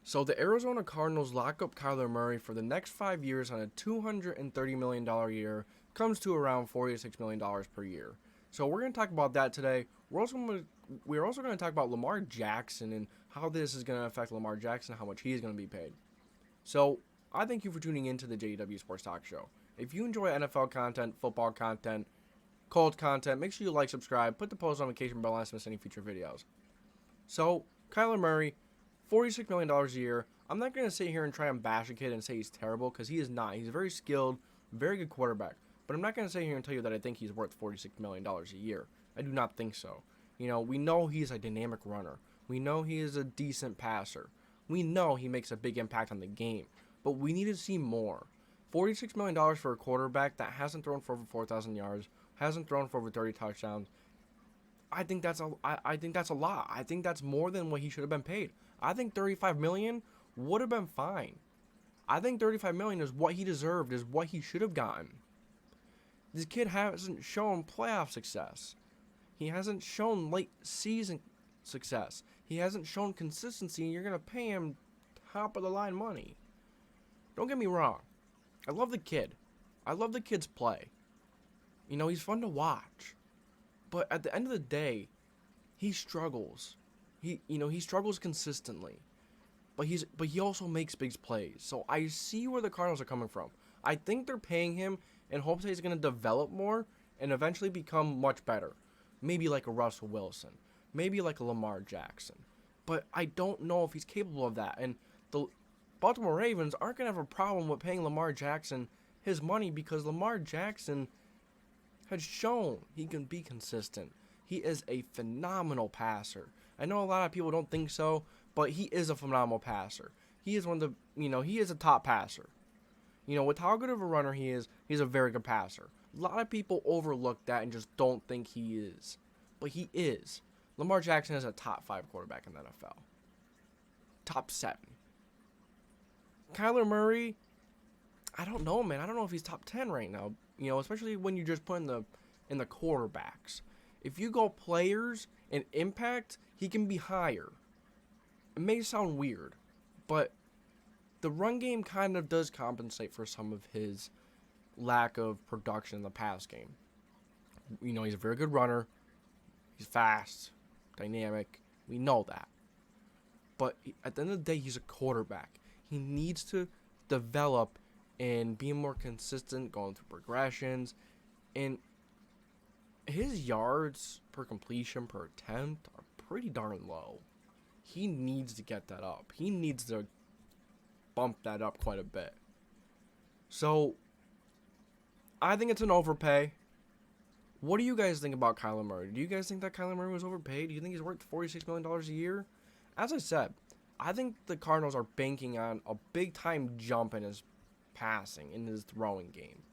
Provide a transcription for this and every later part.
So the Arizona Cardinals lock up Kyler Murray for the next 5 years on a $230 million year, comes to around $46 million per year. So we're going to talk about that today. We're also going to talk about Lamar Jackson and how this is going to affect Lamar Jackson, how much he is going to be paid. So I thank you for tuning in to the JDW Sports Talk Show. If you enjoy NFL content, football content, Colts content, make sure you like, subscribe, put the post notification bell on to miss any future videos. So Kyler Murray, $46 million a year. I'm not going to sit here and try and bash a kid and say he's terrible, because he is not. He's a very skilled, very good quarterback. But I'm not going to sit here and tell you that I think he's worth $46 million a year. I do not think so. We know he's a dynamic runner. We know he is a decent passer. We know he makes a big impact on the game. But we need to see more. $46 million for a quarterback that hasn't thrown for over 4,000 yards, hasn't thrown for over 30 touchdowns. I think that's a lot. I think that's more than what he should have been paid. I think $35 million would have been fine. I think $35 million is what he deserved, is what he should have gotten. This kid hasn't shown playoff success. He hasn't shown late season success. He hasn't shown consistency, and you're going to pay him top of the line money. Don't get me wrong. I love the kid. I love the kid's play. He's fun to watch. But at the end of the day, he struggles. He struggles consistently. But he also makes big plays. So I see where the Cardinals are coming from. I think they're paying him in hopes that he's going to develop more and eventually become much better. Maybe like a Russell Wilson. Maybe like a Lamar Jackson. But I don't know if he's capable of that. And the Baltimore Ravens aren't going to have a problem with paying Lamar Jackson his money, because Lamar Jackson has shown he can be consistent. He is a phenomenal passer. I know a lot of people don't think so, but he is a phenomenal passer. He is one of the, he is a top passer. With how good of a runner he is, he's a very good passer. A lot of people overlook that and just don't think he is. But he is. Lamar Jackson is a top 5 quarterback in the NFL. Top 7. Kyler Murray, I don't know, man. I don't know if he's top 10 right now. Especially when you just put in the quarterbacks. If you go players and impact, he can be higher. It may sound weird, but the run game kind of does compensate for some of his lack of production in the pass game. He's a very good runner. He's fast, dynamic. We know that. But at the end of the day, he's a quarterback. He needs to develop and be more consistent, going through progressions. And his yards per completion, per attempt, are pretty darn low. He needs to get that up. He needs to bump that up quite a bit. So, I think it's an overpay. What do you guys think about Kyler Murray? Do you guys think that Kyler Murray was overpaid? Do you think he's worth $46 million a year? As I said, I think the Cardinals are banking on a big-time jump in his passing, in his throwing game.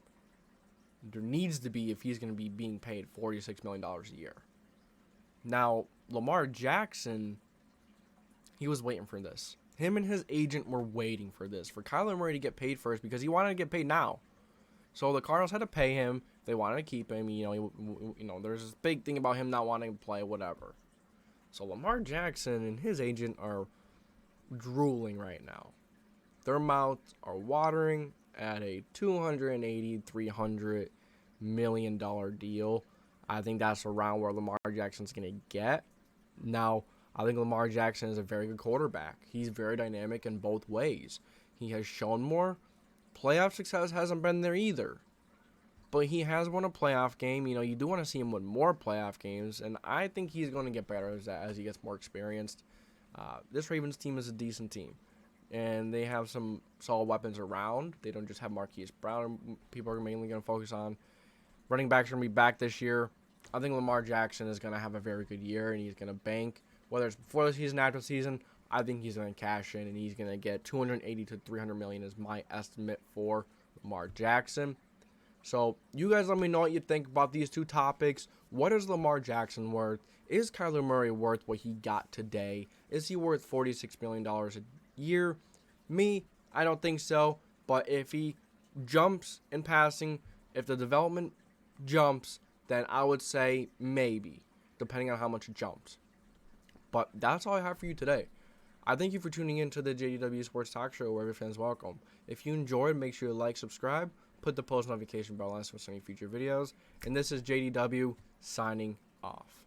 There needs to be if he's going to be being paid $46 million a year. Now, Lamar Jackson, he was waiting for this. Him and his agent were waiting for this, for Kyler Murray to get paid first, because he wanted to get paid now. So the Cardinals had to pay him. They wanted to keep him. There's this big thing about him not wanting to play, whatever. So Lamar Jackson and his agent are drooling right now. Their mouths are watering at a $280, $300 million deal. I think that's around where Lamar Jackson's going to get. Now, I think Lamar Jackson is a very good quarterback. He's very dynamic in both ways. He has shown more. Playoff success hasn't been there either. But he has won a playoff game. You do want to see him win more playoff games. And I think he's going to get better as he gets more experienced. This Ravens team is a decent team. And they have some solid weapons around. They don't just have Marquise Brown. People are mainly going to focus on. Running backs are going to be back this year. I think Lamar Jackson is going to have a very good year, and he's going to bank. Whether it's before the season, after the season, I think he's going to cash in, and he's going to get $280 to $300 million is my estimate for Lamar Jackson. So you guys let me know what you think about these two topics. What is Lamar Jackson worth? Is Kyler Murray worth what he got today? Is he worth $46 million a year? Me, I don't think so. But if he jumps in passing, if the development jumps, then I would say maybe, depending on how much it jumps. But that's all I have for you today. I thank you for tuning in to the JDW Sports Talk Show, where every fan's welcome. If you enjoyed, make sure to like, subscribe, put the post notification bell on for any future videos. And this is JDW signing off.